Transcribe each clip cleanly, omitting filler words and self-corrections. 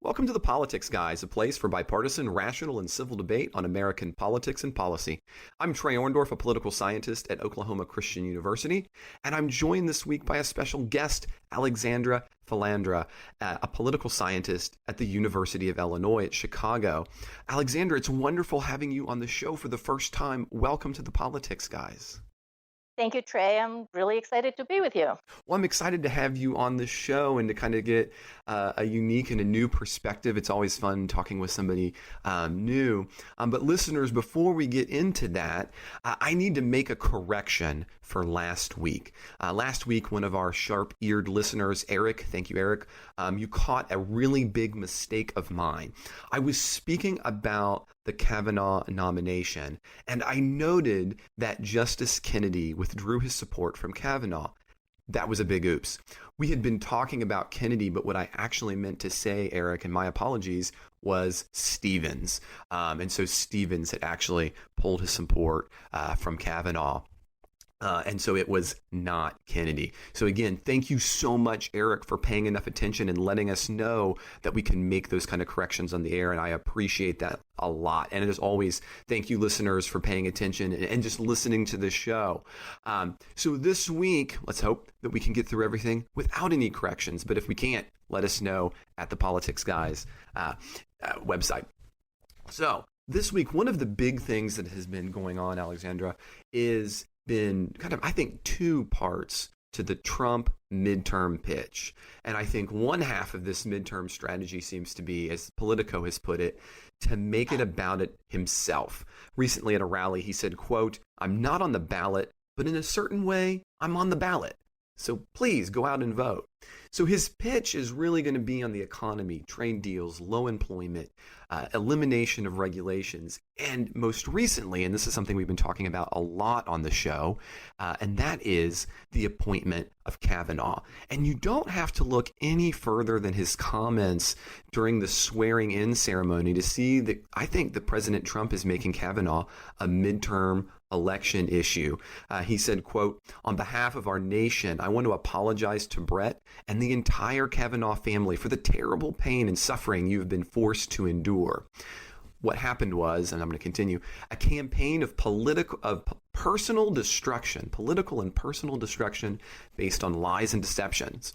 Welcome to The Politics Guys, a place for bipartisan, rational, and civil debate on American politics and policy. I'm Trey Orndorff, a political scientist at Oklahoma Christian University, and I'm joined this week by a special guest, Alexandra Philandra, a political scientist at the University of Illinois at Chicago. Alexandra, it's wonderful having you on the show for the first time. Welcome to The Politics Guys. Thank you, Trey. I'm really excited to be with you. Well, I'm excited to have you on the show and to kind of get a unique and a new perspective. It's always fun talking with somebody new. But listeners, before we get into that, I need to make a correction for last week. Last week, one of our sharp-eared listeners, Eric, thank you, Eric, you caught a really big mistake of mine. I was speaking about the Kavanaugh nomination, and I noted that Justice Kennedy withdrew his support from Kavanaugh. That was a big oops. We had been talking about Kennedy, but what I actually meant to say, Eric, and my apologies, was Stevens. And so Stevens had actually pulled his support from Kavanaugh. And so it was not Kennedy. So again, thank you so much, Eric, for paying enough attention and letting us know that we can make those kind of corrections on the air. And I appreciate that a lot. And as always, thank you, listeners, for paying attention and just listening to the show. So this week, let's hope that we can get through everything without any corrections. But if we can't, let us know at the Politics Guys website. So this week, one of the big things that has been going on, Alexandra, is been kind of, I think, two parts to the Trump midterm pitch. And I think one half of this midterm strategy seems to be, as Politico has put it, to make it about it himself. Recently at a rally, he said, quote, "I'm not on the ballot, but in a certain way, I'm on the ballot. So please go out and vote." So his pitch is really going to be on the economy, trade deals, low employment, elimination of regulations, and most recently, and this is something we've been talking about a lot on the show, and that is the appointment of Kavanaugh. And you don't have to look any further than his comments during the swearing-in ceremony to see that I think that President Trump is making Kavanaugh a midterm election issue. He said, quote, "On behalf of our nation, I want to apologize to Brett and the entire Kavanaugh family for the terrible pain and suffering you have been forced to endure." What happened was, and I'm going to continue, a campaign of personal destruction, political and personal destruction based on lies and deceptions.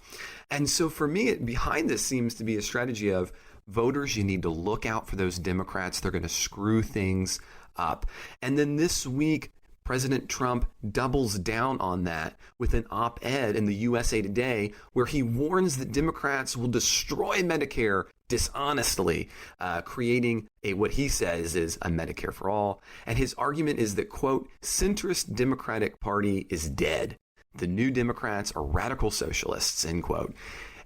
And so for me, behind this seems to be a strategy of voters, you need to look out for those Democrats. They're going to screw things up. And then this week, President Trump doubles down on that with an op-ed in the USA Today where he warns that Democrats will destroy Medicare dishonestly, creating what he says is a Medicare for all. And his argument is that, quote, "centrist Democratic Party is dead. The new Democrats are radical socialists," end quote.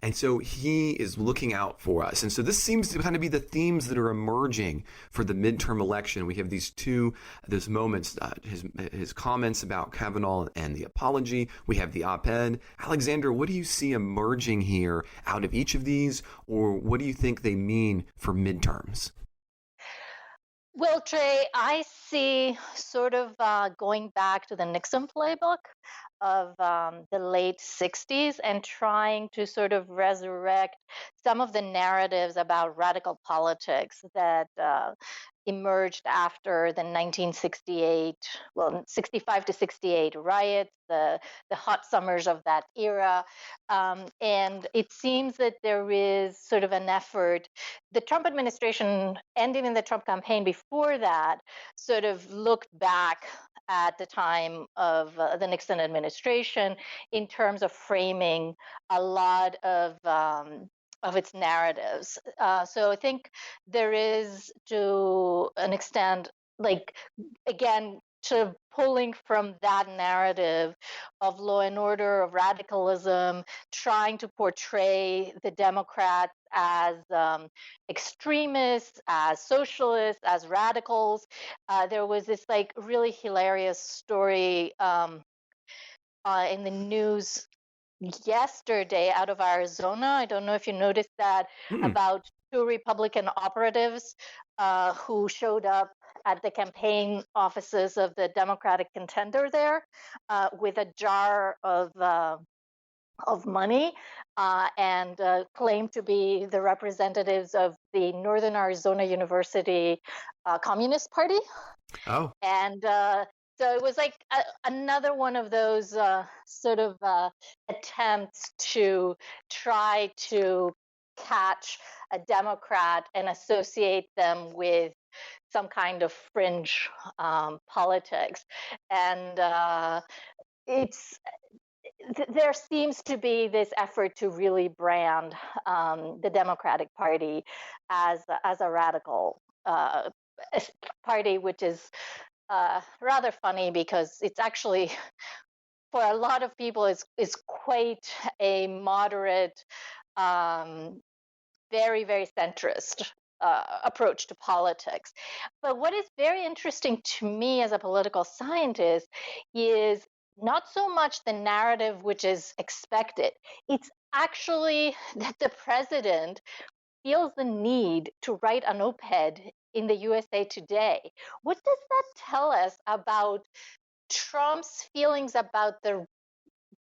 And so he is looking out for us. And so this seems to kind of be the themes that are emerging for the midterm election. We have these moments, his comments about Kavanaugh and the apology. We have the op-ed. Alexandra, what do you see emerging here out of each of these, or what do you think they mean for midterms? Well, Trey, I see sort of going back to the Nixon playbook of the late 60s and trying to sort of resurrect some of the narratives about radical politics that emerged after the 1968, 65 to 68 riots, the hot summers of that era. And it seems that there is sort of an effort. The Trump administration and even the Trump campaign before that sort of looked back at the time of the Nixon administration in terms of framing a lot of its narratives. So I think there is, to an extent, like, again, to pulling from that narrative of law and order, of radicalism, trying to portray the Democrats as extremists, as socialists, as radicals. There was this like really hilarious story in the news yesterday out of Arizona. I don't know if you noticed that, about two Republican operatives who showed up at the campaign offices of the Democratic contender there with a jar of of money and claimed to be the representatives of the Northern Arizona University Communist Party. Oh. And so it was like another one of those sort of attempts to try to catch a Democrat and associate them with some kind of fringe politics. And it's there seems to be this effort to really brand the Democratic Party as a radical party, which is rather funny because it's actually for a lot of people is quite a moderate, very very centrist approach to politics. But what is very interesting to me as a political scientist is not so much the narrative which is expected. It's actually that the president feels the need to write an op-ed in the USA Today. What does that tell us about Trump's feelings about the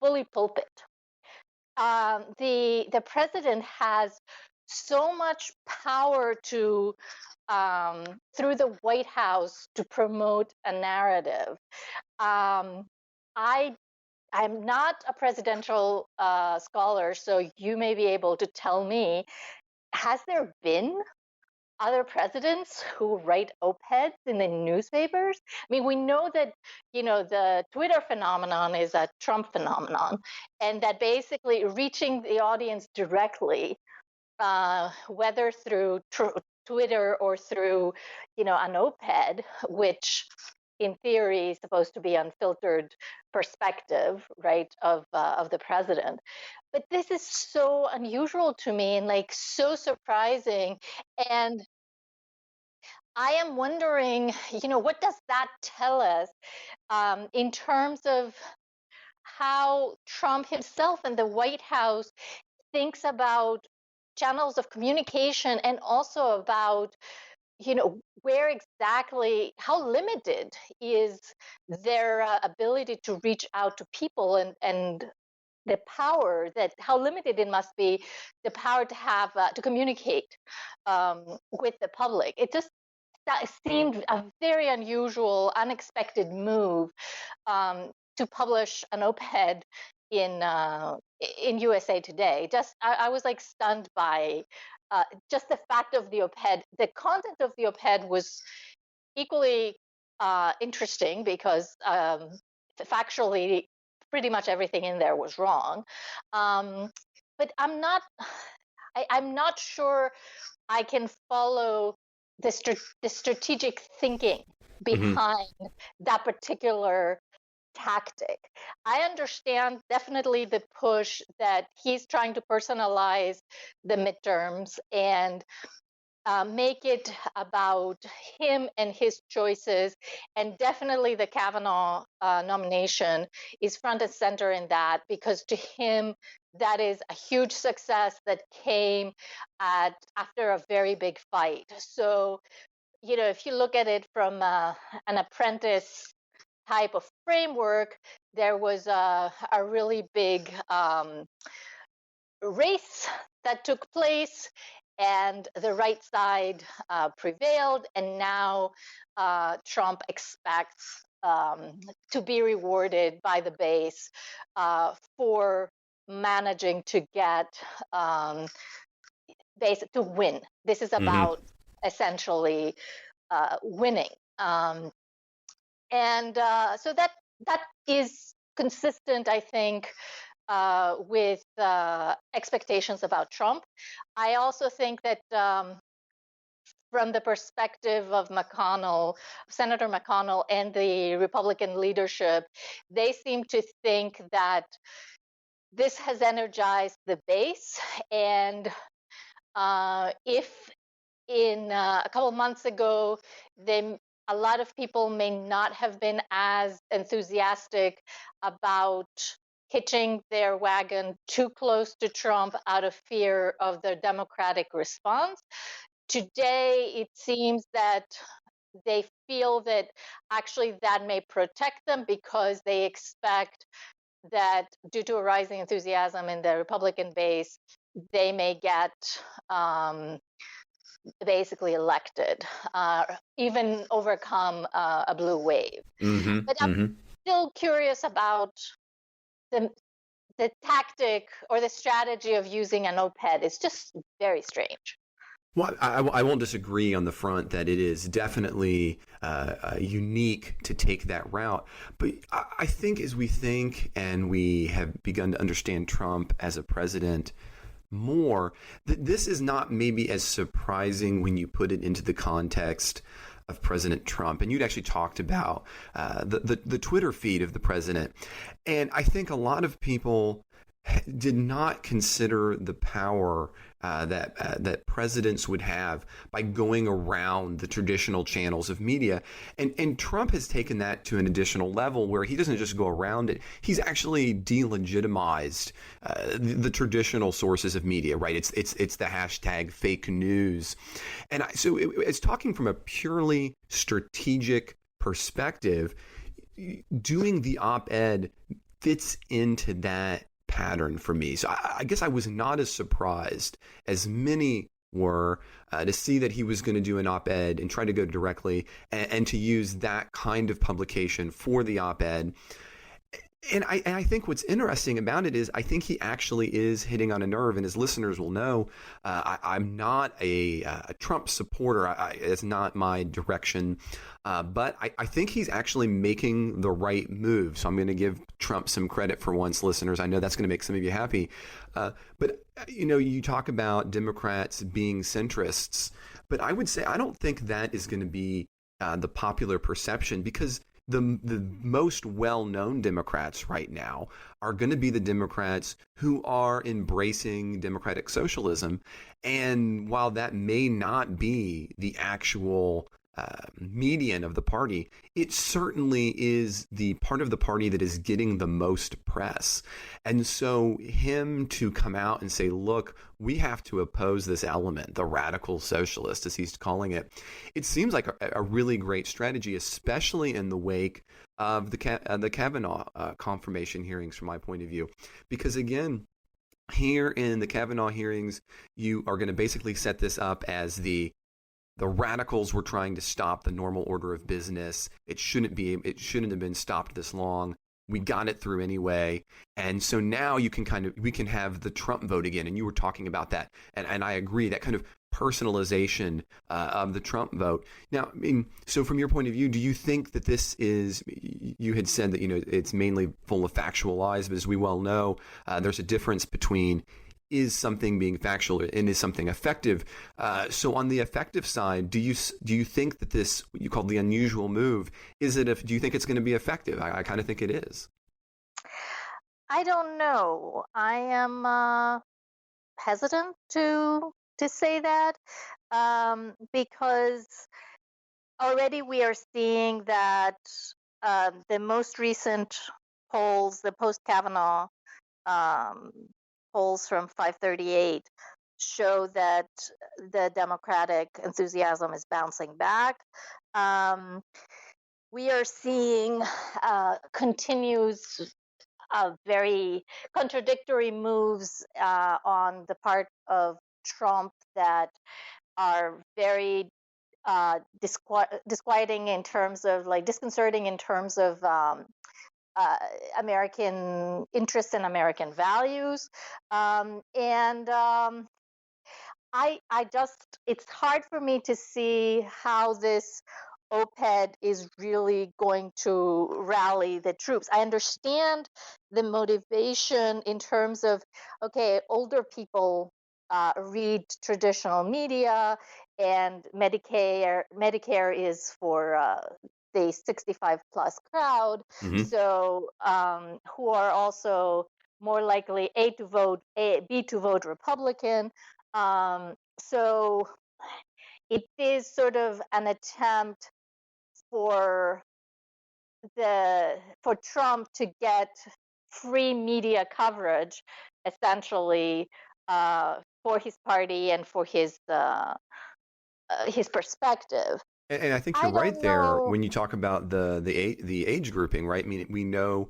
bully pulpit? The president has so much power to through the White House to promote a narrative. I I'm not a presidential scholar, so you may be able to tell me, has there been other presidents who write op-eds in the newspapers? I mean, we know that, the Twitter phenomenon is a Trump phenomenon, and that basically reaching the audience directly, whether through Twitter or through, an op-ed, which in theory is supposed to be unfiltered perspective, right, of the president. But this is so unusual to me and like so surprising. And I am wondering, what does that tell us in terms of how Trump himself and the White House thinks about channels of communication and also about, where exactly, how limited is their ability to reach out to people and the power that how limited it must be, the power to have to communicate with the public. It just that seemed a very unusual, unexpected move to publish an op-ed in USA Today. I was like stunned by just the fact of the op-ed. The content of the op-ed was equally interesting because factually, pretty much everything in there was wrong. But I'm not sure I can follow the strategic thinking Hmm. behind that particular tactic. I understand definitely the push that he's trying to personalize the midterms and make it about him and his choices. And definitely the Kavanaugh nomination is front and center in that because to him, that is a huge success that came after a very big fight. So, if you look at it from an apprentice type of framework, there was a really big race that took place, and the right side prevailed, and now Trump expects to be rewarded by the base for managing to get to win. This is Hmm. about essentially winning, and so that is consistent, I think, with expectations about Trump. I also think that from the perspective of Senator McConnell, and the Republican leadership, they seem to think that this has energized the base. And if in a couple of months ago, a lot of people may not have been as enthusiastic about hitching their wagon too close to Trump out of fear of the Democratic response. Today, it seems that they feel that actually that may protect them because they expect that due to a rising enthusiasm in the Republican base, they may get um, basically elected, even overcome a blue wave. Mm-hmm. But I'm Mm-hmm. still curious about the the tactic or the strategy of using an op-ed. It's just very strange. Well, I won't disagree on the front that it is definitely unique to take that route. But I think as we think and we have begun to understand Trump as a president more, that this is not maybe as surprising when you put it into the context of President Trump. And you'd actually talked about the Twitter feed of the president. And I think a lot of people did not consider the power that presidents would have by going around the traditional channels of media, and Trump has taken that to an additional level where he doesn't just go around it; he's actually delegitimized the traditional sources of media. Right? It's the hashtag fake news, and so it's talking from a purely strategic perspective. Doing the op-ed fits into that pattern for me. So I guess I was not as surprised as many were to see that he was going to do an op-ed and try to go directly and to use that kind of publication for the op-ed. And I think what's interesting about it is I think he actually is hitting on a nerve, and as listeners will know, I'm not a Trump supporter. It's not my direction, but I think he's actually making the right move. So I'm going to give Trump some credit for once, listeners. I know that's going to make some of you happy, but you talk about Democrats being centrists, but I would say I don't think that is going to be the popular perception, because the most well-known Democrats right now are going to be the Democrats who are embracing democratic socialism. And while that may not be the actual median of the party, it certainly is the part of the party that is getting the most press. And so him to come out and say, look, we have to oppose this element, the radical socialist, as he's calling it, it seems like a really great strategy, especially in the wake of the Kavanaugh confirmation hearings, from my point of view. Because again, here in the Kavanaugh hearings, you are going to basically set this up as the radicals were trying to stop the normal order of business. It shouldn't have been stopped this long. We got it through anyway. And so now we can have the Trump vote again. And you were talking about that. And I agree, that kind of personalization of the Trump vote. Now, I mean, so from your point of view, do you think that this is, you had said that, it's mainly full of factual lies, but as we well know, there's a difference between is something being factual and is something effective. So on the effective side, do you think that this, what you call the unusual move, do you think it's going to be effective? I kind of think it is. I don't know. I am hesitant to say that, because already we are seeing that the most recent polls, the post-Kavanaugh polls from 538, show that the Democratic enthusiasm is bouncing back. We are seeing continues very contradictory moves on the part of Trump that are very disquieting in terms of, like, disconcerting in terms of American interests and American values. It's hard for me to see how this op-ed is really going to rally the troops. I understand the motivation in terms of, okay, older people read traditional media, and Medicare is for the 65 plus crowd, Mm-hmm. so who are also more likely B to vote Republican. So it is sort of an attempt for Trump to get free media coverage, essentially, for his party and for his perspective. And I think you're I right don't there know. when you talk about the age grouping, right? I mean, we know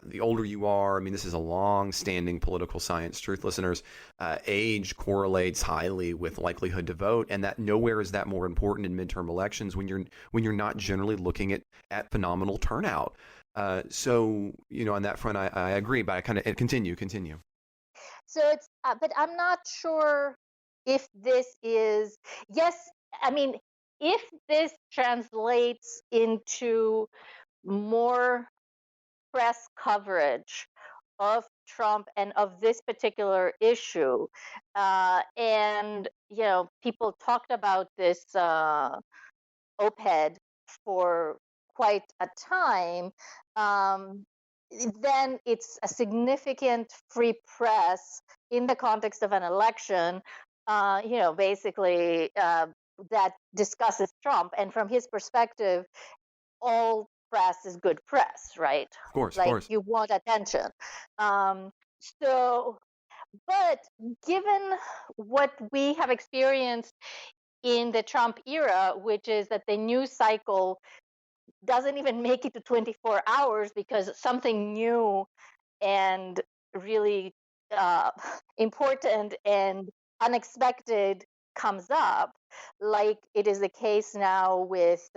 the older you are, I mean, this is a long-standing political science truth, listeners. Age correlates highly with likelihood to vote, and that nowhere is that more important in midterm elections when you're not generally looking at phenomenal turnout. So, on that front, I agree, but I kind of continue. So it's, but I'm not sure if this is, yes, I mean, if this translates into more press coverage of Trump and of this particular issue, and people talked about this op-ed for quite a time, um, then it's a significant free press in the context of an election, basically that discusses Trump. And from his perspective, all press is good press, right? Of course, of Like course. you want attention. Um, so, but given what we have experienced in the Trump era, which is that the news cycle doesn't even make it to 24 hours because something new and really uh, important and unexpected comes up, like it is the case now with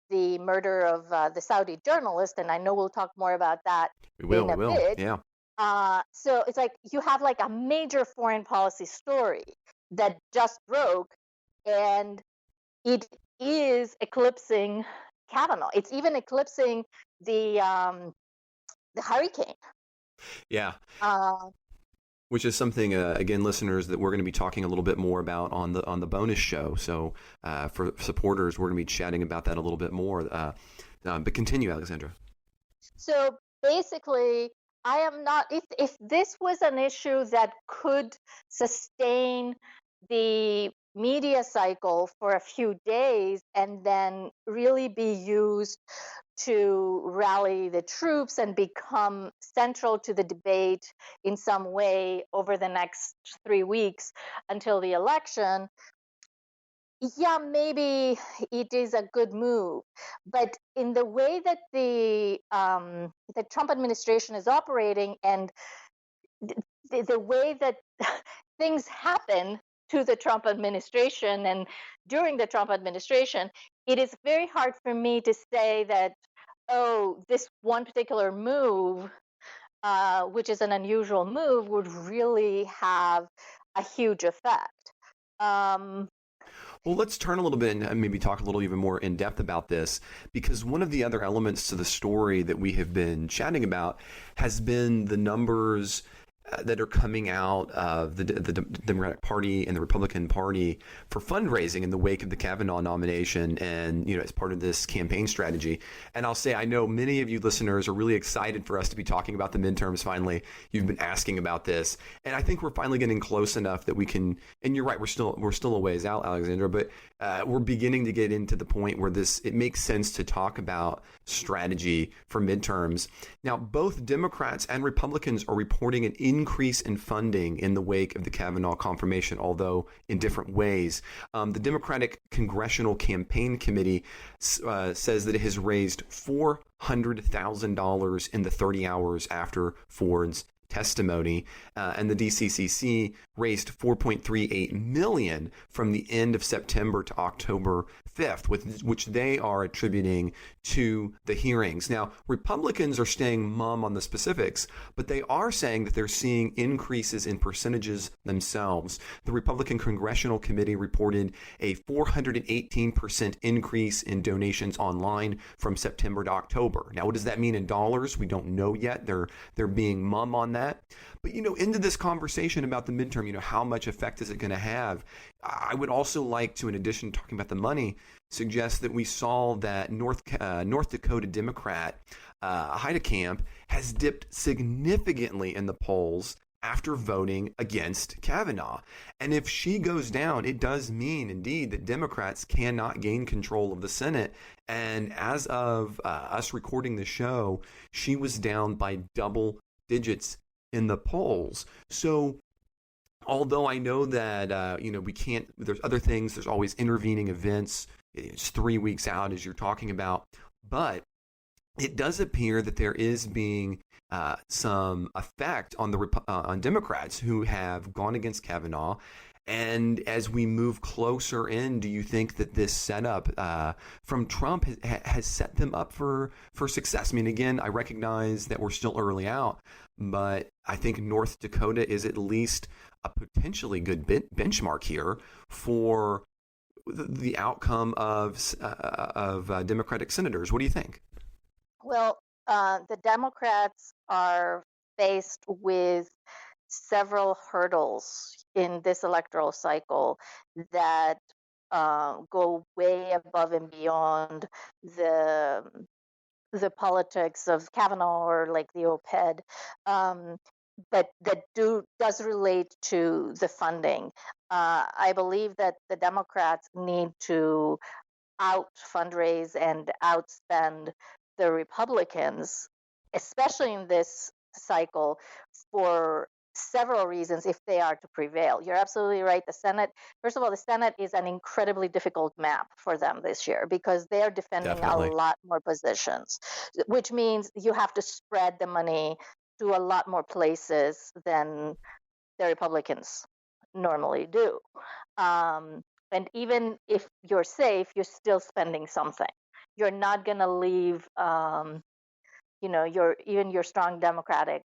the murder of the Saudi journalist. And I know we'll talk more about that We in a will, bit. yeah. So it's like you have like a major foreign policy story that just broke, and it is eclipsing Kavanaugh. It's even eclipsing the hurricane. Yeah. Uh, Which is something, again, listeners, that we're going to be talking a little bit more about on the bonus show. So for supporters, we're going to be chatting about that a little bit more. But continue, Alexandra. so basically, I am not. If this was an issue that could sustain the media cycle for a few days and then really be used to rally the troops and become central to the debate in some way over the next 3 weeks until the election, yeah, maybe it is a good move. But in the way that the Trump administration is operating, and the way that things happen to the Trump administration and during the Trump administration, it is very hard for me to say that, oh, this one particular move, which is an unusual move, would really have a huge effect. Well, let's turn a little bit and maybe talk a little even more in depth about this, because one of the other elements to the story that we have been chatting about has been the numbers that are coming out of the Democratic Party and the Republican Party for fundraising in the wake of the Kavanaugh nomination, and as part of this campaign strategy. And I'll say, I know many of you listeners are really excited for us to be talking about the midterms. Finally, you've been asking about this, and I think we're finally getting close enough that we can. And you're right, we're still a ways out, Alexandra, but we're beginning to get into the point where it makes sense to talk about strategy for midterms. Now, both Democrats and Republicans are reporting an increase in funding in the wake of the Kavanaugh confirmation, although in different ways. The Democratic Congressional Campaign Committee says that it has raised $400,000 in the 30 hours after Ford's testimony, and the DCCC raised $4.38 million from the end of September to October 5th, which they are attributing to the hearings. Now, Republicans are staying mum on the specifics, but they are saying that they're seeing increases in percentages themselves. The Republican Congressional Committee reported a 418% increase in donations online from September to October. Now, what does that mean in dollars? We don't know yet. They're being mum on that. But, into this conversation about the midterm, how much effect is it going to have? I would also like to, in addition to talking about the money, suggest that we saw that North Dakota Democrat Heidekamp has dipped significantly in the polls after voting against Kavanaugh. And if she goes down, it does mean indeed that Democrats cannot gain control of the Senate. And as of us recording the show, she was down by double digits in the polls. So although I know that, we can't, there's other things, there's always intervening events. It's 3 weeks out, as you're talking about. But it does appear that there is being some effect on on Democrats who have gone against Kavanaugh. And as we move closer in, do you think that this setup from Trump has set them up for success? I mean, again, I recognize that we're still early out, but I think North Dakota is at least a potentially good benchmark here for the outcome of Democratic senators. What do you think? Well, the Democrats are faced with several hurdles in this electoral cycle that go way above and beyond the the politics of Kavanaugh or like the OPED, but that does relate to the funding. I believe that the Democrats need to out fundraise and outspend the Republicans, especially in this cycle, for several reasons if they are to prevail. You're absolutely right. The Senate, first of all, the Senate is an incredibly difficult map for them this year because they're defending Definitely. a lot more positions, which means you have to spread the money to a lot more places than the Republicans normally do. And even if you're safe, you're still spending something. You're not going to leave, your strong Democratic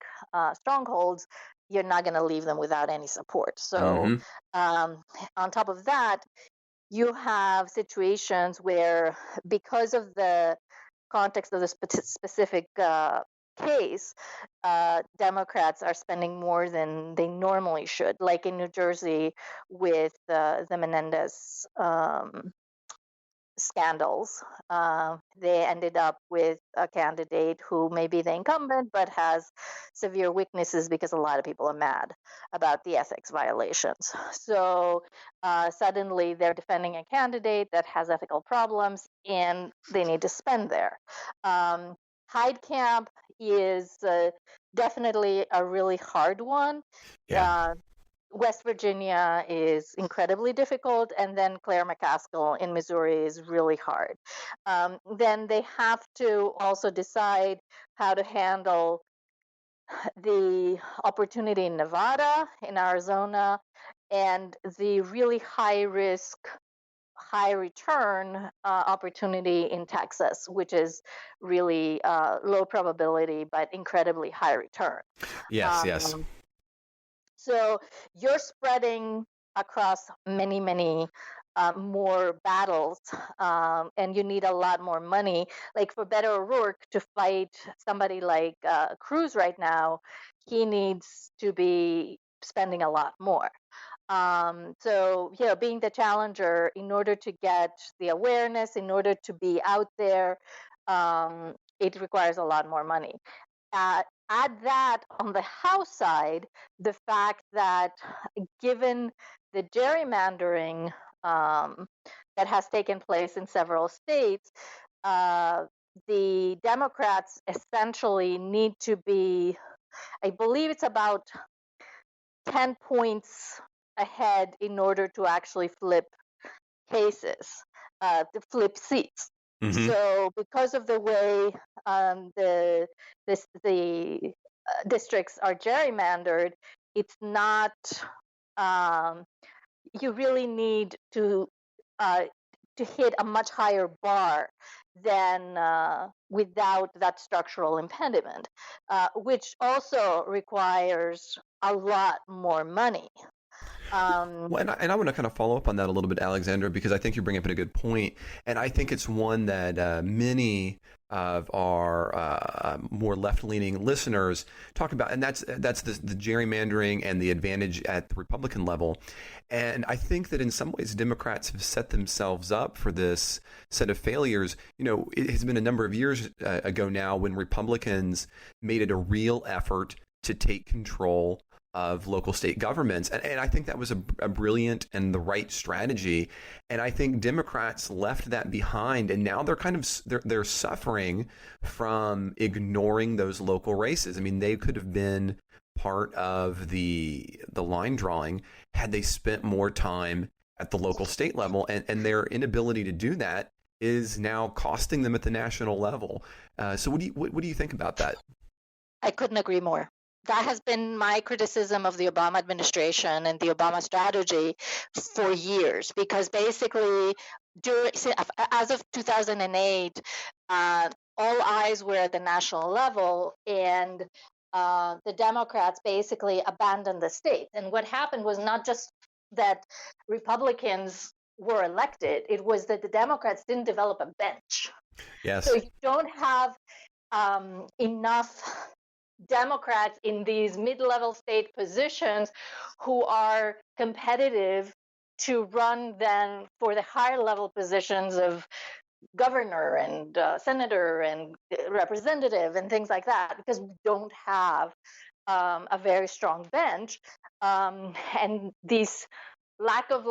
strongholds. You're not going to leave them without any support. So, Mm-hmm. on top of that, you have situations where, because of the context of the specific case, Democrats are spending more than they normally should, like in New Jersey with the Menendez scandals. They ended up with a candidate who may be the incumbent but has severe weaknesses because a lot of people are mad about the ethics violations. So suddenly they're defending a candidate that has ethical problems and they need to spend there. Hyde Camp is definitely a really hard one. Yeah. West Virginia is incredibly difficult, and then Claire McCaskill in Missouri is really hard. Then they have to also decide how to handle the opportunity in Nevada, in Arizona, and the really high risk, high return opportunity in Texas, which is really low probability but incredibly high return. Yes. Yes. Um, so you're spreading across many, many more battles, and you need a lot more money. Like for Beto O'Rourke to fight somebody like Cruz right now, he needs to be spending a lot more. So, being the challenger, in order to get the awareness, in order to be out there, it requires a lot more money. Add that on the House side, the fact that given the gerrymandering that has taken place in several states, the Democrats essentially need to be, I believe it's about 10 points ahead in order to actually flip cases, to flip seats. Mm-hmm. So, because of the way the districts are gerrymandered, it's not. Um, you really need to hit a much higher bar than without that structural impediment, which also requires a lot more money. Well, and I want to kind of follow up on that a little bit, Alexandra, because I think you're bringing up a good point, and I think it's one that many of our more left-leaning listeners talk about, and that's the gerrymandering and the advantage at the Republican level. And I think that in some ways, Democrats have set themselves up for this set of failures. You know, it has been a number of years ago now when Republicans made it a real effort to take control of local state governments. And I think that was a brilliant and the right strategy. And I think Democrats left that behind. And now they're kind of they're suffering from ignoring those local races. I mean, they could have been part of the line drawing had they spent more time at the local state level. And their inability to do that is now costing them at the national level. So what do you think about that? I couldn't agree more. That has been my criticism of the Obama administration and the Obama strategy for years, because basically, as of 2008, all eyes were at the national level, and the Democrats basically abandoned the state. And what happened was not just that Republicans were elected, it was that the Democrats didn't develop a bench. So Yes. you don't have enough Democrats in these mid-level state positions who are competitive to run then for the higher level positions of governor and senator and representative and things like that, because we don't have a very strong bench, and these lack of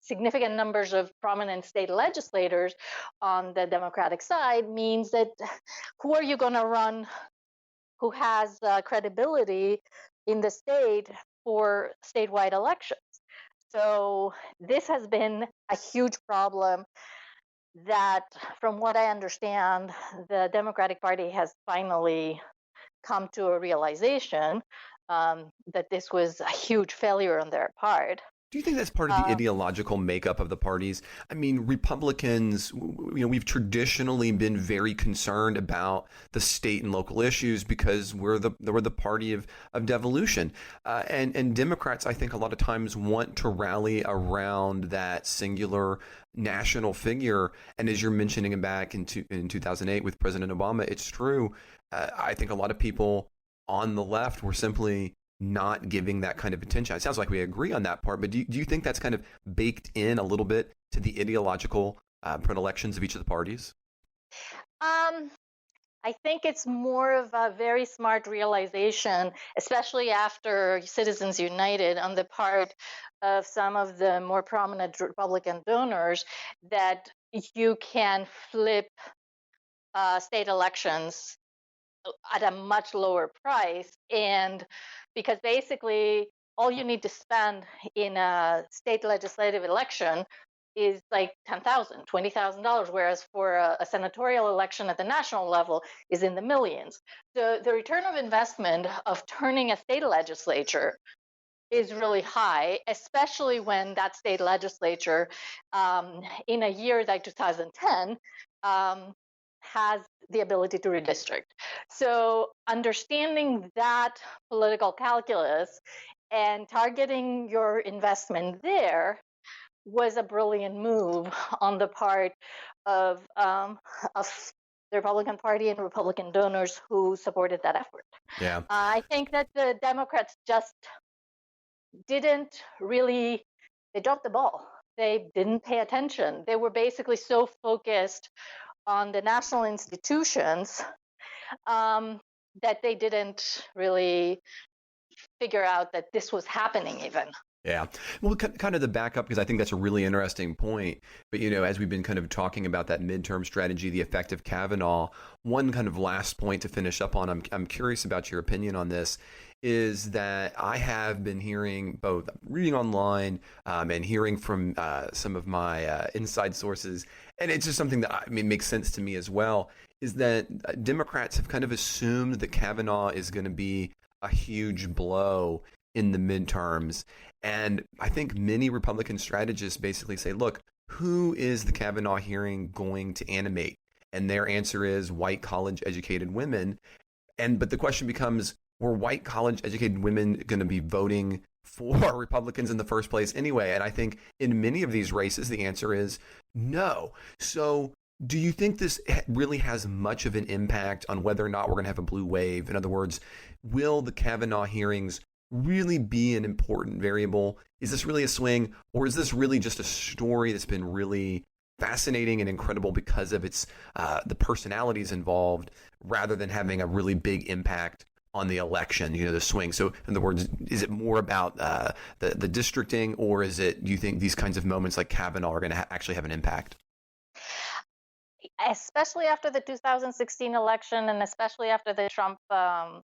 significant numbers of prominent state legislators on the Democratic side means that who are you going to run who has credibility in the state for statewide elections? So this has been a huge problem that, from what I understand, the Democratic Party has finally come to a realization that this was a huge failure on their part. Do you think that's part of the ideological makeup of the parties? I mean, Republicans, we've traditionally been very concerned about the state and local issues because we're the party of devolution, and Democrats, I think, a lot of times want to rally around that singular national figure. And as you're mentioning back in 2008 with President Obama, it's true. I think a lot of people on the left were simply not giving that kind of attention. It sounds like we agree on that part, but do you think that's kind of baked in a little bit to the ideological predilections of each of the parties? I think it's more of a very smart realization, especially after Citizens United, on the part of some of the more prominent Republican donors, that you can flip state elections at a much lower price. And because basically all you need to spend in a state legislative election is like $10,000, $20,000, whereas for a senatorial election at the national level is in the millions. The return of investment of turning a state legislature is really high, especially when that state legislature, in a year like 2010, has the ability to redistrict. So understanding that political calculus and targeting your investment there was a brilliant move on the part of the Republican Party and Republican donors who supported that effort. Yeah. I think that the Democrats just didn't really, they dropped the ball. They didn't pay attention. They were basically so focused on the national institutions that they didn't really figure out that this was happening even. Yeah. Well, kind of the backup, because I think that's a really interesting point. But, as we've been kind of talking about that midterm strategy, the effect of Kavanaugh, one kind of last point to finish up on, I'm curious about your opinion on this, is that I have been hearing, both reading online and hearing from some of my inside sources, and it's just something that makes sense to me as well, is that Democrats have kind of assumed that Kavanaugh is going to be a huge blow in the midterms. And I think many Republican strategists basically say, look, who is the Kavanaugh hearing going to animate? And their answer is white college educated women. But the question becomes, were white college educated women going to be voting for Republicans in the first place anyway? And I think in many of these races, the answer is no. So do you think this really has much of an impact on whether or not we're going to have a blue wave? In other words, will the Kavanaugh hearings really be an important variable? Is this really a swing, or is this really just a story that's been really fascinating and incredible because of its the personalities involved, rather than having a really big impact on the election, the swing? So in other words, is it more about the districting, or do you think these kinds of moments like Kavanaugh are going to actually have an impact? Especially after the 2016 election, and especially after the Trump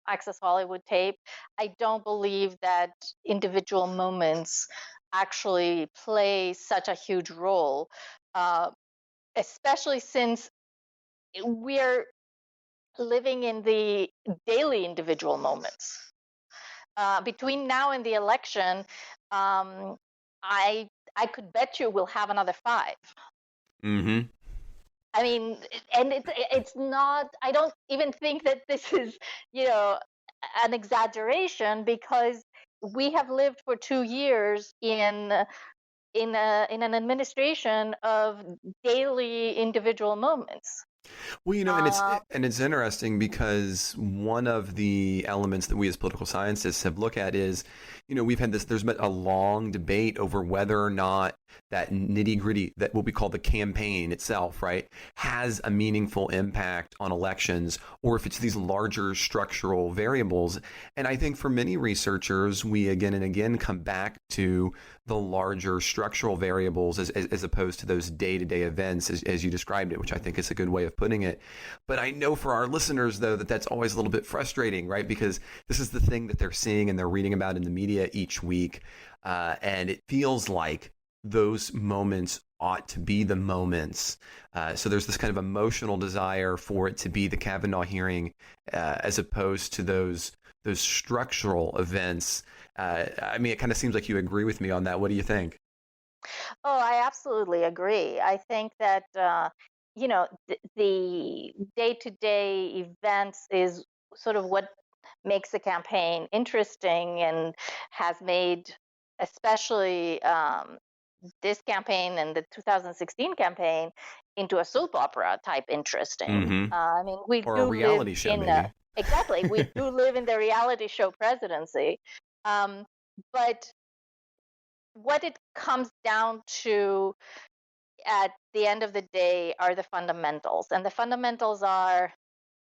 Access Hollywood tape, I don't believe that individual moments actually play such a huge role. especially since we're living in the daily individual moments. Between now and the election, um, I I could bet you we'll have another 5. Mm-hmm. I mean, and it's not. I don't even think that this is, you know, an exaggeration, because we have lived for 2 years in an administration of daily individual moments. Well, and it's Uh, interesting because one of the elements that we as political scientists have looked at is, we've had this. There's been a long debate over whether or not that nitty gritty, that what we call the campaign itself, right, has a meaningful impact on elections, or if it's these larger structural variables. And I think for many researchers, we again and again come back to the larger structural variables as opposed to those day-to-day events as you described it, which I think is a good way of putting it. But I know for our listeners, though, that that's always a little bit frustrating, right? Because this is the thing that they're seeing and they're reading about in the media each week. And it feels like those moments ought to be the moments. So there's this kind of emotional desire for it to be the Kavanaugh hearing as opposed to those structural events. I mean, it kind of seems like you agree with me on that. What do you think? oh, I absolutely agree. I think that the day-to-day events is sort of what makes the campaign interesting, and has made, especially this campaign and the 2016 campaign, into a soap opera type interesting. Mm-hmm. I mean, we Or a do live reality show, in maybe. exactly, we do live in the reality show presidency. Um, but what it comes down to at the end of the day are the fundamentals. And the fundamentals are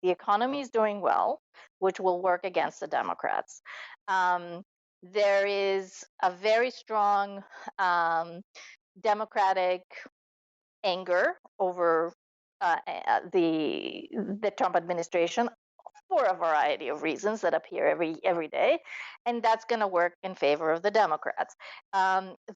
the economy is doing well, which will work against the Democrats. Um, there is a very strong Democratic anger over the Trump administration, for a variety of reasons that appear every day, and that's going to work in favor of the Democrats.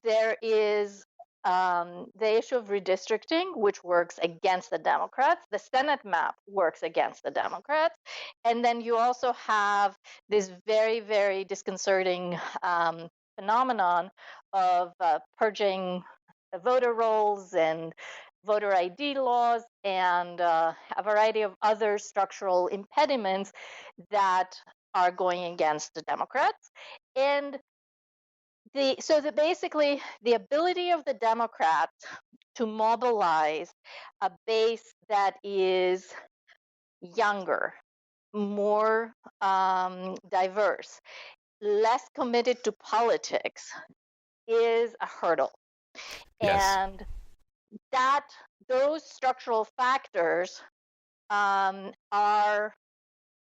There is the issue of redistricting, which works against the Democrats. The Senate map works against the Democrats, and then you also have this very, very disconcerting phenomenon of purging the voter rolls and voter ID laws, and a variety of other structural impediments that are going against the Democrats. And basically the ability of the Democrats to mobilize a base that is younger, more diverse, less committed to politics, is a hurdle. Yes. And that those structural factors are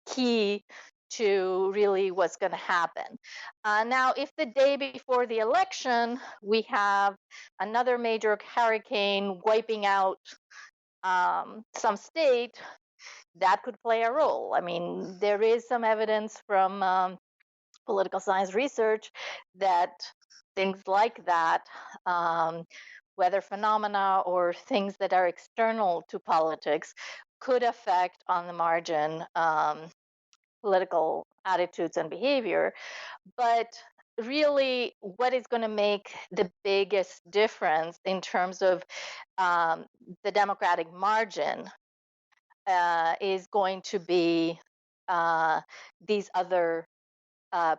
key to really what's going to happen. Now, if the day before the election we have another major hurricane wiping out some state, that could play a role. I mean, there is some evidence from political science research that things like that, weather phenomena or things that are external to politics, could affect on the margin political attitudes and behavior. But really, what is going to make the biggest difference in terms of the Democratic margin is going to be these other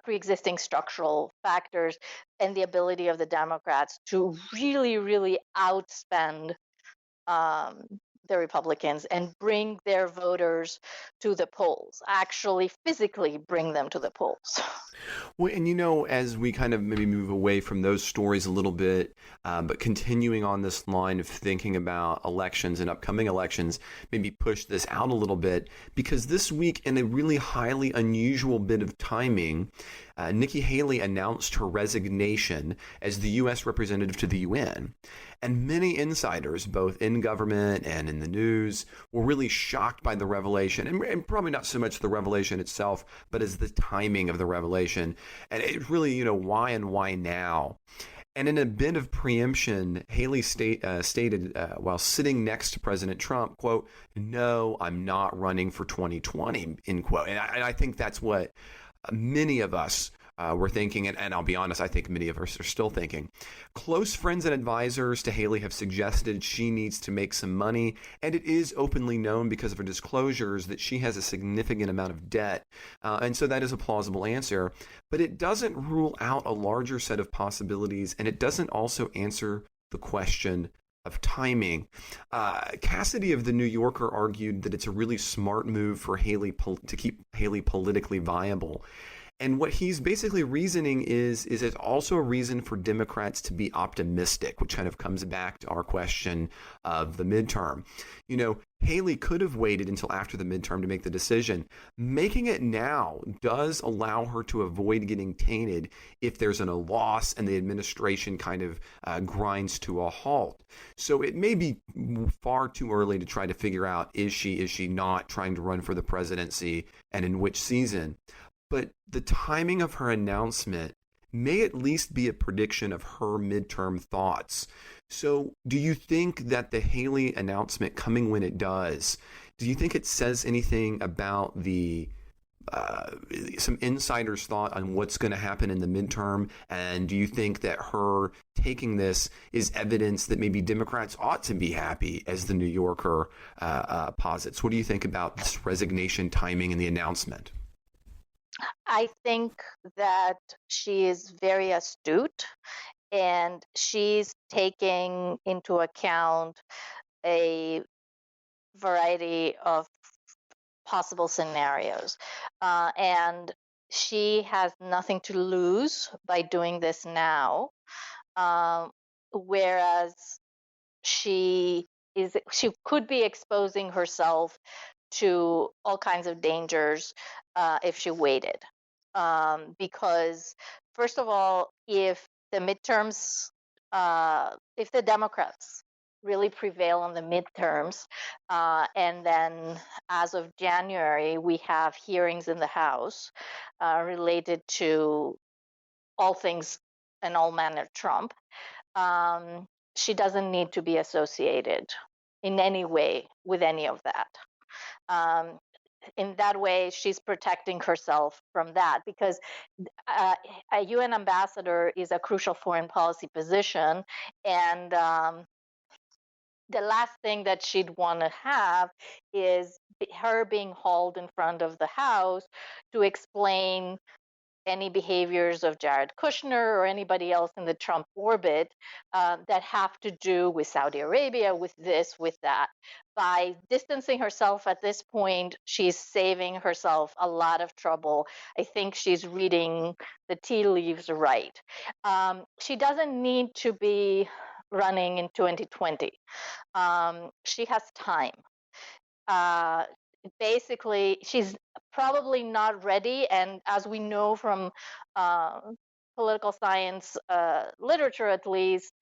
pre-existing structural factors, and the ability of the Democrats to really, really outspend um, the Republicans and bring their voters to the polls, actually physically bring them to the polls. Well, and as we kind of maybe move away from those stories a little bit, but continuing on this line of thinking about elections and upcoming elections, maybe push this out a little bit, because this week, in a really highly unusual bit of timing, Nikki Haley announced her resignation as the U.S. representative to the UN. And many insiders, both in government and in the news, were really shocked by the revelation, and probably not so much the revelation itself, but as the timing of the revelation. And it's really, why and why now? And in a bit of preemption, Haley stated while sitting next to President Trump, quote, "No, I'm not running for 2020," end quote. And I think that's what many of us were thinking, and I'll be honest, I think many of us are still thinking. Close friends and advisors to Haley have suggested she needs to make some money, and it is openly known because of her disclosures that she has a significant amount of debt, and so that is a plausible answer. But it doesn't rule out a larger set of possibilities, and it doesn't also answer the question of timing. Cassidy of the New Yorker argued that it's a really smart move for Haley to keep Haley politically viable. And what he's basically reasoning is it also a reason for Democrats to be optimistic, which kind of comes back to our question of the midterm. You know, Haley could have waited until after the midterm to make the decision. Making it now does allow her to avoid getting tainted if there's a loss and the administration kind of grinds to a halt. So it may be far too early to try to figure out, is she not trying to run for the presidency and in which season? But the timing of her announcement may at least be a prediction of her midterm thoughts. So do you think that the Haley announcement coming when it does, do you think it says anything about the some insiders' thought on what's going to happen in the midterm? And do you think that her taking this is evidence that maybe Democrats ought to be happy, as the New Yorker posits? What do you think about this resignation timing and the announcement? I think that she is very astute and she's taking into account a variety of possible scenarios. And she has nothing to lose by doing this now, whereas she could be exposing herself to all kinds of dangers if she waited. Because, first of all, if the midterms, if the Democrats really prevail on the midterms, and then as of January, we have hearings in the House related to all things and all manner Trump, she doesn't need to be associated in any way with any of that. In that way, she's protecting herself from that, because a UN ambassador is a crucial foreign policy position, and the last thing that she'd want to have is her being hauled in front of the House to explain any behaviors of Jared Kushner or anybody else in the Trump orbit that have to do with Saudi Arabia, with this, with that. By distancing herself at this point, she's saving herself a lot of trouble. I think she's reading the tea leaves right. She doesn't need to be running in 2020. She has time. Basically, she's probably not ready, and as we know from political science literature, at least,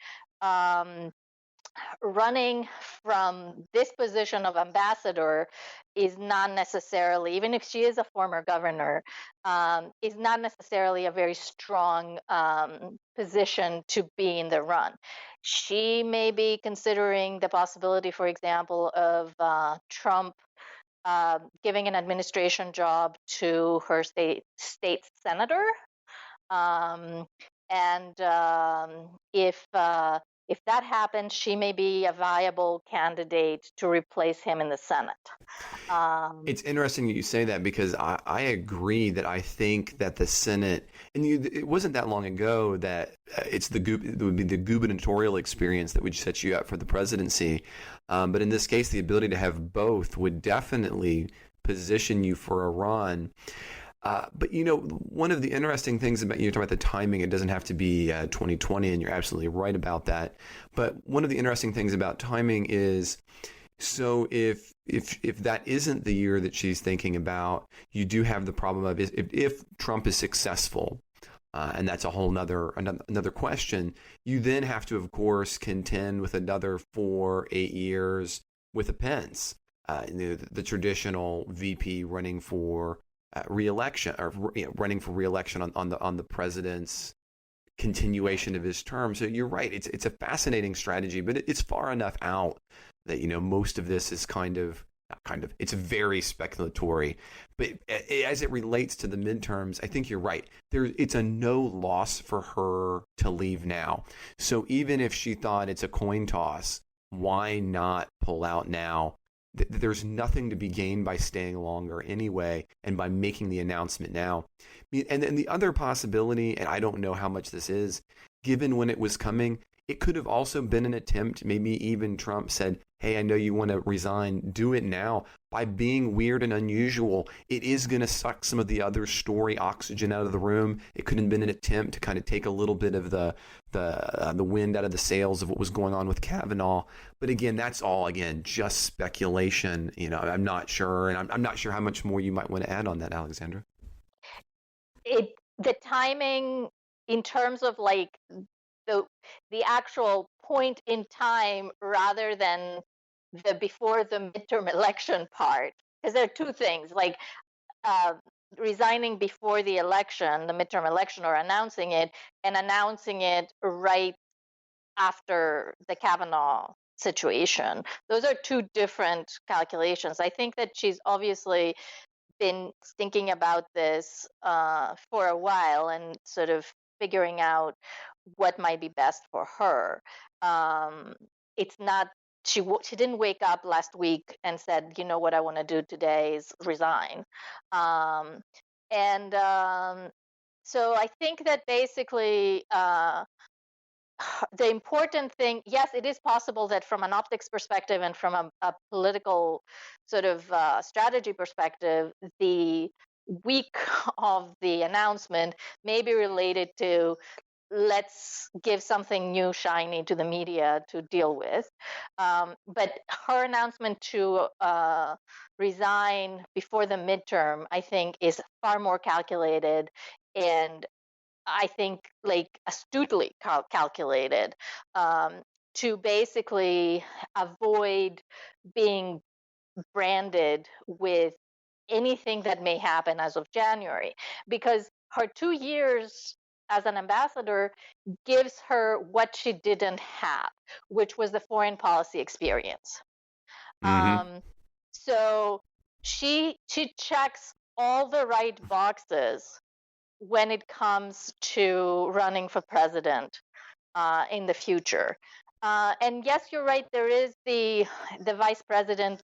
running from this position of ambassador is not necessarily, even if she is a former governor, is not necessarily a very strong position to be in the run. She may be considering the possibility, for example, of Trump giving an administration job to her state senator, and if that happens, she may be a viable candidate to replace him in the Senate. It's interesting that you say that, because I agree that I think that the Senate, and it wasn't that long ago that it would be the gubernatorial experience that would set you up for the presidency. But in this case, the ability to have both would definitely position you for a run. But, you know, one of the interesting things about, you talk about the timing, it doesn't have to be 2020, and you're absolutely right about that. But one of the interesting things about timing is, so if that isn't the year that she's thinking about, you do have the problem of if Trump is successful, and that's a whole another question, you then have to, of course, contend with another 4-8 years with a Pence, the traditional VP running for re-election, or running for re-election on the president's continuation of his term. So you're right. It's a fascinating strategy, but it's far enough out that most of this is it's very speculatory. But as it relates to the midterms, I think you're right. It's a no loss for her to leave now. So even if she thought it's a coin toss, why not pull out now? There's nothing to be gained by staying longer anyway, and by making the announcement now. And then the other possibility, and I don't know how much this is, given when it was coming, it could have also been an attempt. Maybe even Trump said, hey, I know you want to resign, do it now. By being weird and unusual, it is going to suck some of the other story oxygen out of the room. It could have been an attempt to kind of take a little bit of the wind out of the sails of what was going on with Kavanaugh. But again, that's all, just speculation. I'm not sure. And I'm not sure how much more you might want to add on that, Alexandra. The timing in terms of like the actual point in time rather than the before the midterm election part, because there are two things, like resigning before the election, the midterm election, or announcing it, and announcing it right after the Kavanaugh situation. Those are two different calculations. I think that she's obviously been thinking about this for a while and sort of figuring out what might be best for her. It's not she didn't wake up last week and said, you know what I want to do today is resign. So I think that basically the important thing, yes, it is possible that from an optics perspective and from a political sort of strategy perspective, the week of the announcement may be related to let's give something new, shiny to the media to deal with. But her announcement to resign before the midterm, I think, is far more calculated and I think like astutely calculated to basically avoid being branded with anything that may happen as of January, because her 2 years as an ambassador gives her what she didn't have, which was the foreign policy experience. Mm-hmm. So she checks all the right boxes when it comes to running for president in the future. And yes, you're right. There is the vice president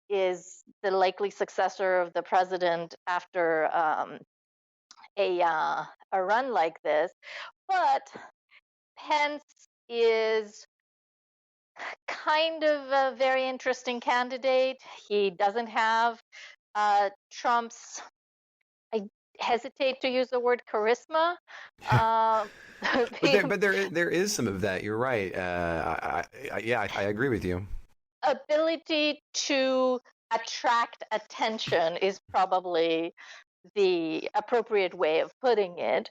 is the likely successor of the president after a run like this. But Pence is kind of a very interesting candidate. He doesn't have Trump's, I hesitate to use the word charisma. But there is some of that. You're right. I agree with you. Ability to attract attention is probably the appropriate way of putting it,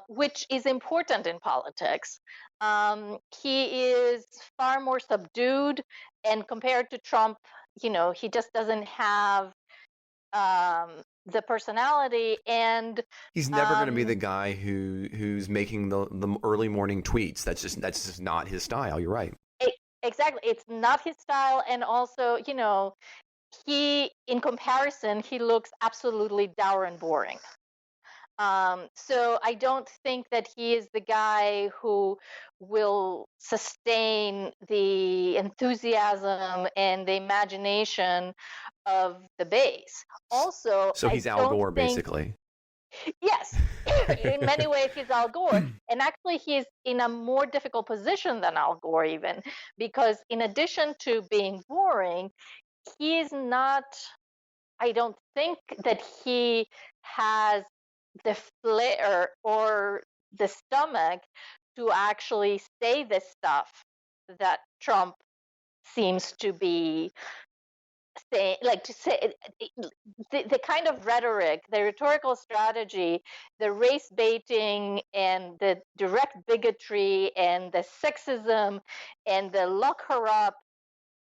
which is important in politics. He is far more subdued, and compared to Trump, he just doesn't have the personality, and he's never going to be the guy who's making the early morning tweets. That's just not his style. You're right. Exactly, it's not his style, and also, he, in comparison, he looks absolutely dour and boring. So I don't think that he is the guy who will sustain the enthusiasm and the imagination of the base. Also, so he's Al Gore, basically. Yes, in many ways he's Al Gore, and actually he's in a more difficult position than Al Gore even, because in addition to being boring, he is not, I don't think that he has the flair or the stomach to actually say the stuff that Trump seems to be saying, like to say the kind of rhetoric, the rhetorical strategy, the race baiting and the direct bigotry and the sexism and the lock her up.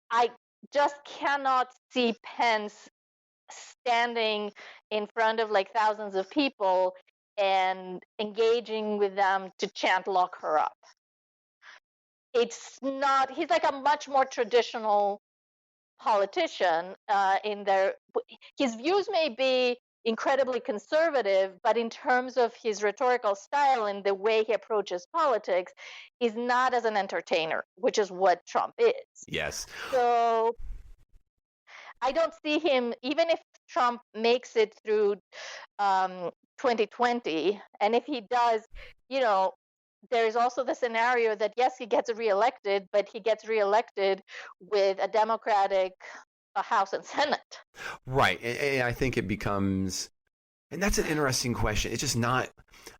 I just cannot see Pence standing in front of like thousands of people and engaging with them to chant "lock her up." It's not. He's like a much more traditional politician in their. His views may be incredibly conservative, but in terms of his rhetorical style and the way he approaches politics, is not as an entertainer, which is what Trump is. Yes. So I don't see him, even if Trump makes it through 2020, and if he does, you know, there's also the scenario that yes, he gets reelected, but he gets reelected with a Democratic House and Senate. Right. And I think it becomes, and that's an interesting question. It's just not,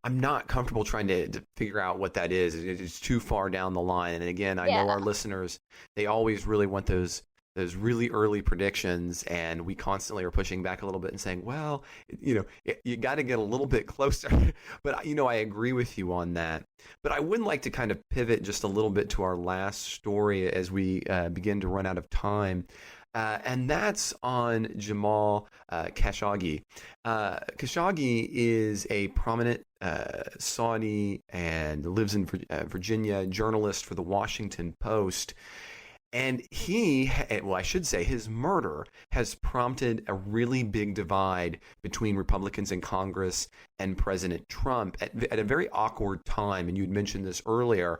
I'm not comfortable trying to figure out what that is. It's too far down the line. And again, I know our listeners, they always really want those really early predictions, and we constantly are pushing back a little bit and saying, well, you got to get a little bit closer. But I agree with you on that. But I would like to kind of pivot just a little bit to our last story as we begin to run out of time. And that's on Jamal Khashoggi. Khashoggi is a prominent Saudi and lives in Virginia, journalist for the Washington Post. And I should say, his murder has prompted a really big divide between Republicans in Congress and President Trump at a very awkward time. And you'd mentioned this earlier,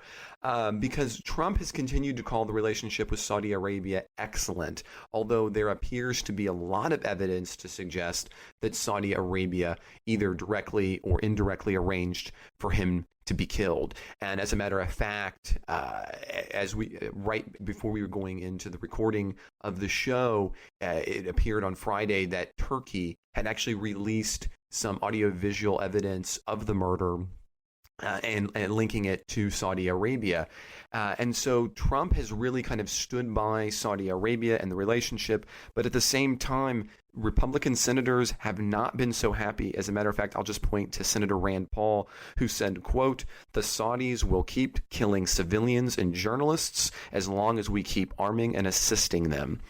because Trump has continued to call the relationship with Saudi Arabia excellent, although there appears to be a lot of evidence to suggest that Saudi Arabia either directly or indirectly arranged for him to be killed. And as a matter of fact, right before we were going into the recording of the show, it appeared on Friday that Turkey had actually released some audiovisual evidence of the murder and linking it to Saudi Arabia. And so Trump has really kind of stood by Saudi Arabia and the relationship, but at the same time, Republican senators have not been so happy. As a matter of fact, I'll just point to Senator Rand Paul, who said, quote, "The Saudis will keep killing civilians and journalists as long as we keep arming and assisting them.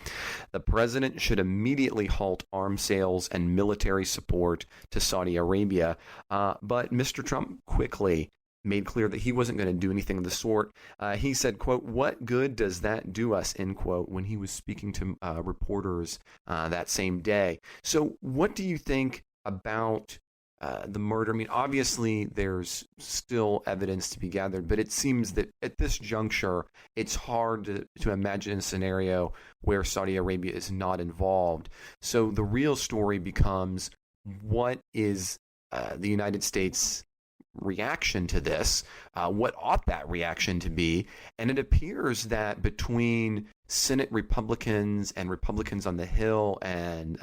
The president should immediately halt arms sales and military support to Saudi Arabia." But Mr. Trump quickly made clear that he wasn't going to do anything of the sort. He said, quote, "What good does that do us," end quote, when he was speaking to reporters that same day. So what do you think about the murder? I mean, obviously there's still evidence to be gathered, but it seems that at this juncture, it's hard to imagine a scenario where Saudi Arabia is not involved. So the real story becomes, what is the United States reaction to this? What ought that reaction to be? And it appears that between Senate Republicans and Republicans on the Hill and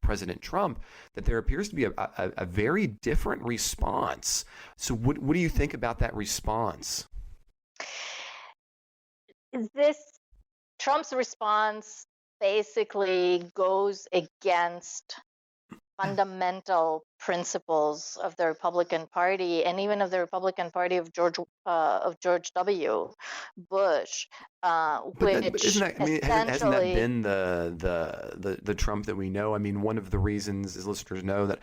President Trump, that there appears to be a very different response. So what do you think about that response? This Trump's response basically goes against fundamental principles of the Republican Party and even of the Republican Party of George W. Bush, But isn't that, I mean, hasn't that been the Trump that we know? I mean, one of the reasons, as listeners know, that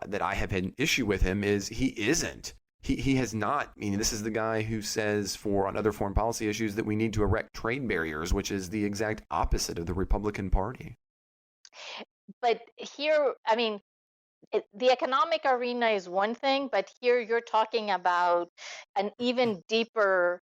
that I have had an issue with him is he isn't. He has not. I mean, this is the guy who says on other foreign policy issues that we need to erect trade barriers, which is the exact opposite of the Republican Party. But here, I mean, the economic arena is one thing, but here you're talking about an even deeper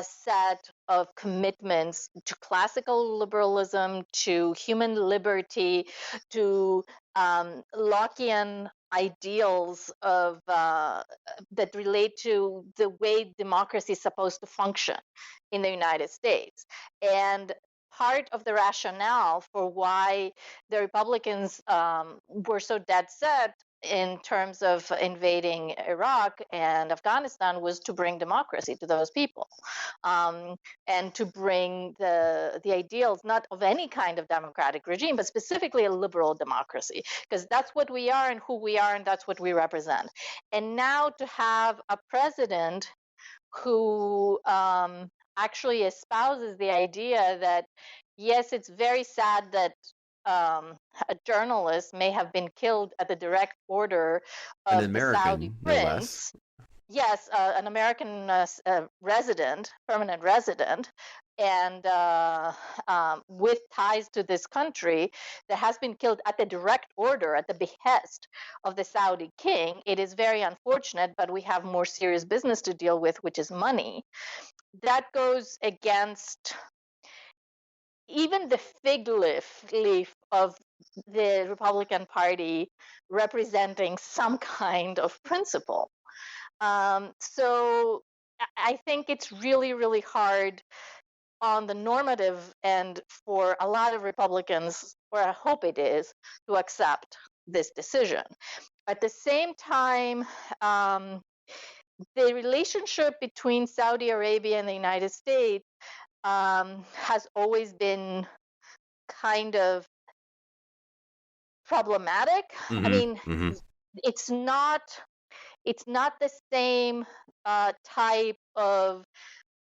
set of commitments to classical liberalism, to human liberty, to Lockean ideals of that relate to the way democracy is supposed to function in the United States. And part of the rationale for why the Republicans were so dead set in terms of invading Iraq and Afghanistan was to bring democracy to those people, and to bring the ideals not of any kind of democratic regime, but specifically a liberal democracy, because that's what we are and who we are, and that's what we represent. And now to have a president who actually espouses the idea that, yes, it's very sad that a journalist may have been killed at the direct order An of the Saudi American, no less. prince. Yes, an American resident, permanent resident, and with ties to this country that has been killed at the direct order, at the behest of the Saudi king. It is very unfortunate, but we have more serious business to deal with, which is money. That goes against even the fig leaf of the Republican Party representing some kind of principle. So I think it's really, really hard on the normative end for a lot of Republicans, or I hope it is, to accept this decision. At the same time, the relationship between Saudi Arabia and the United States has always been kind of problematic. I mean, it's not the same type of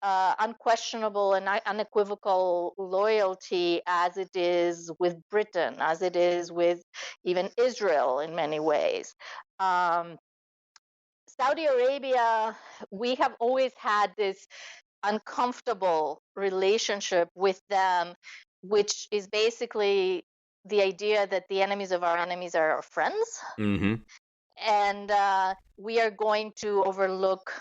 unquestionable and unequivocal loyalty as it is with Britain, as it is with even Israel in many ways. Saudi Arabia, we have always had this uncomfortable relationship with them, which is basically the idea that the enemies of our enemies are our friends. And we are going to overlook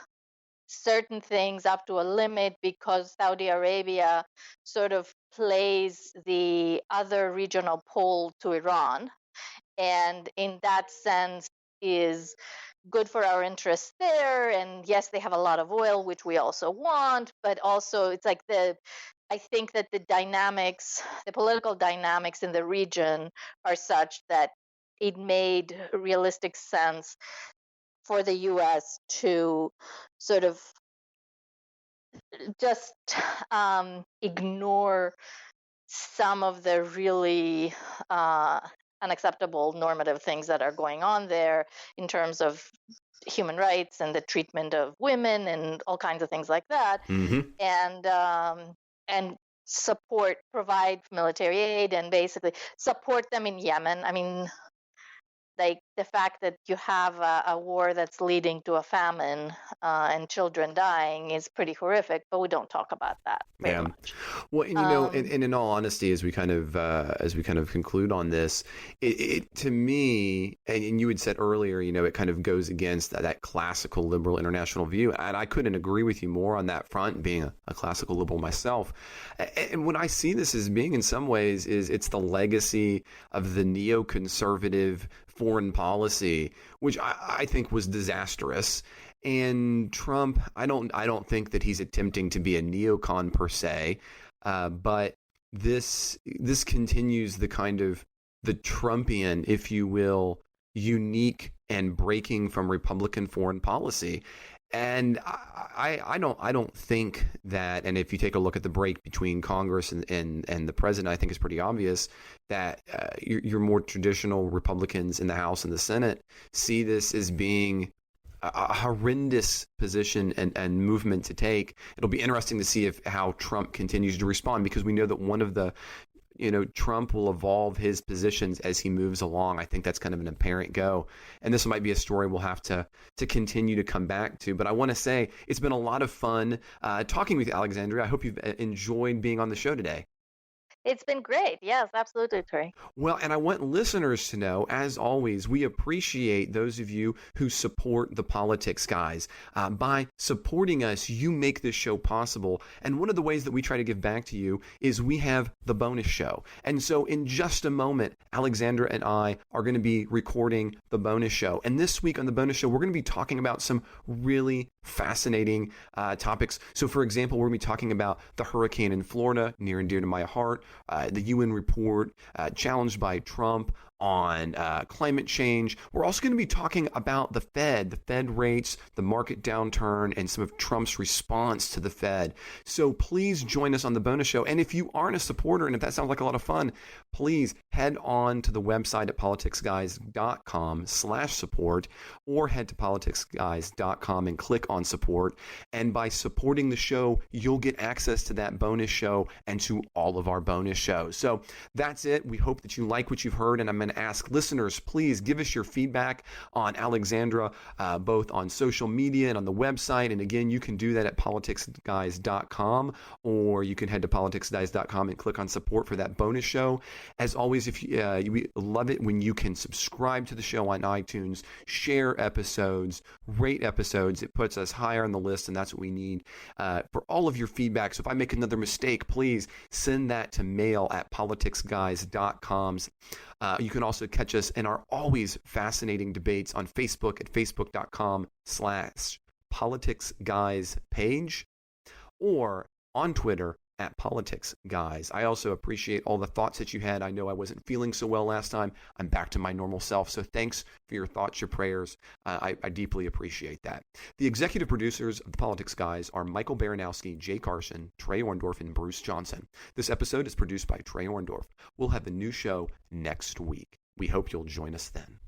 certain things up to a limit because Saudi Arabia sort of plays the other regional pole to Iran, and in that sense is good for our interests there. And yes, they have a lot of oil, which we also want, but also it's like I think that the political dynamics in the region are such that it made realistic sense for the U.S. to sort of just ignore some of the really unacceptable normative things that are going on there in terms of human rights and the treatment of women and all kinds of things like that, and provide military aid and basically support them in Yemen. I mean, like the fact that you have a war that's leading to a famine and children dying is pretty horrific, but we don't talk about that very much. Well, and in all honesty, as we kind of conclude on this, it to me, and you had said earlier, it kind of goes against that classical liberal international view, and I couldn't agree with you more on that front, being a classical liberal myself. And what I see this as being in some ways is it's the legacy of the neoconservative foreign policy, which I think was disastrous. And Trump, I don't think that he's attempting to be a neocon per se, but this continues the kind of the Trumpian, if you will, unique and breaking from Republican foreign policy. And I don't think that, and if you take a look at the break between Congress and the president, I think it's pretty obvious that your more traditional Republicans in the House and the Senate see this as being a horrendous position and movement to take. It'll be interesting to see how Trump continues to respond, because we know that one of the Trump will evolve his positions as he moves along. I think that's kind of an apparent go. And this might be a story we'll have to continue to come back to. But I want to say it's been a lot of fun talking with you, Alexandria. I hope you've enjoyed being on the show today. It's been great. Yes, absolutely, Trey. Well, and I want listeners to know, as always, we appreciate those of you who support the Politics Guys. By supporting us, you make this show possible. And one of the ways that we try to give back to you is we have the bonus show. And so in just a moment, Alexandra and I are going to be recording the bonus show. And this week on the bonus show, we're going to be talking about some really fascinating topics. So, for example, we're going to be talking about the hurricane in Florida, near and dear to my heart, the UN report challenged by Trump on climate change. We're also going to be talking about the Fed rates, the market downturn, and some of Trump's response to the Fed. So please join us on the bonus show. And if you aren't a supporter, and if that sounds like a lot of fun, please head on to the website at politicsguys.com/support, or head to politicsguys.com and click on support. And by supporting the show, you'll get access to that bonus show and to all of our bonus shows. So that's it. We hope that you like what you've heard. And I'm going to ask listeners, please give us your feedback on Alexandra, both on social media and on the website. And again, you can do that at politicsguys.com, or you can head to politicsguys.com and click on support for that bonus show. As always, if we love it when you can subscribe to the show on iTunes, share episodes, rate episodes. It puts us higher on the list, and that's what we need for all of your feedback. So if I make another mistake, please send that to mail@politicsguys.com. You can also catch us in our always fascinating debates on Facebook at facebook.com/politicsguys page, or on Twitter at Politics Guys. I also appreciate all the thoughts that you had. I know I wasn't feeling so well last time. I'm back to my normal self. So thanks for your thoughts, your prayers. I deeply appreciate that. The executive producers of the Politics Guys are Michael Baranowski, Jay Carson, Trey Orndorff, and Bruce Johnson. This episode is produced by Trey Orndorff. We'll have a new show next week. We hope you'll join us then.